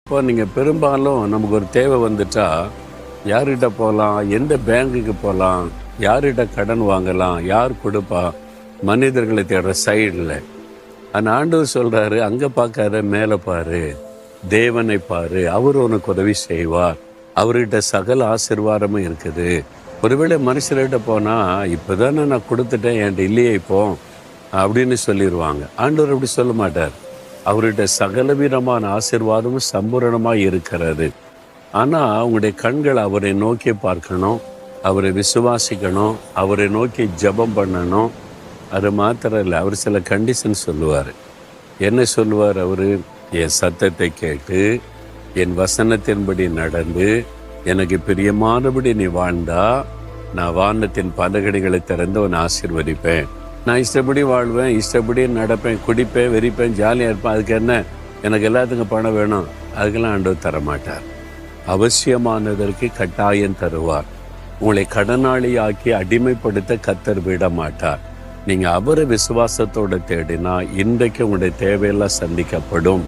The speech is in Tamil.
இப்போ நீங்கள் பெரும்பாலும் நமக்கு ஒரு தேவை வந்துட்டா யார்கிட்ட போகலாம், எந்த பேங்குக்கு போகலாம், யார்கிட்ட கடன் வாங்கலாம், யார் கொடுப்பா, மனிதர்களை தேடுற சைடில். அந்த ஆண்டவர் சொல்கிறாரு, அங்கே பார்க்காத மேலே பாரு, தேவனை பாரு, அவர் உனக்கு உதவி செய்வார், அவர்கிட்ட சகல ஆசீர்வாதமும் இருக்குது. ஒருவேளை மனுஷர்கிட்ட போனால் இப்போ தானே நான் கொடுத்துட்டேன், என்கிட்ட இல்லையே இப்போ அப்படின்னு சொல்லிடுவாங்க. ஆண்டவர் அப்படி சொல்ல மாட்டார். அவர்கிட்ட சகலவிதமான ஆசீர்வாதமும் சம்பூரணமாக இருக்கிறது. ஆனால் உங்களுடைய கண்கள் அவரை நோக்கி பார்க்கணும், அவரை விசுவாசிக்கணும், அவரை நோக்கி ஜெபம் பண்ணணும். அது மாத்திரம் இல்லை, அவர் சில கண்டிஷன் சொல்லுவார். என்ன சொல்லுவார் அவர்? என் சத்தத்தை கேட்டு என் வசனத்தின்படி நடந்து எனக்கு பிரியமானபடி நீ வாழ்ந்தா நான் வானத்தின் பலகணிகளை திறந்து உன்னை ஆசீர்வதிப்பேன். நான் இஷ்டப்படி வாழ்வேன், இஷ்டப்படி நடப்பேன், குடிப்பேன், வெறிப்பேன், ஜாலியாக இருப்பேன். அதுக்கு என்ன, எனக்கு எல்லாத்துக்கும் பணம் வேணும், அதுக்கெல்லாம் ஆண்டவர் தரமாட்டார். அவசியமானதற்கு கட்டாயம் தருவார். உங்களை கடனாளியாக்கி அடிமைப்படுத்த கர்த்தர் விட மாட்டார். நீங்கள் அவரை விசுவாசத்தோடு தேடினா இன்றைக்கு உங்களுடைய தேவையெல்லாம் சந்திக்கப்படும்.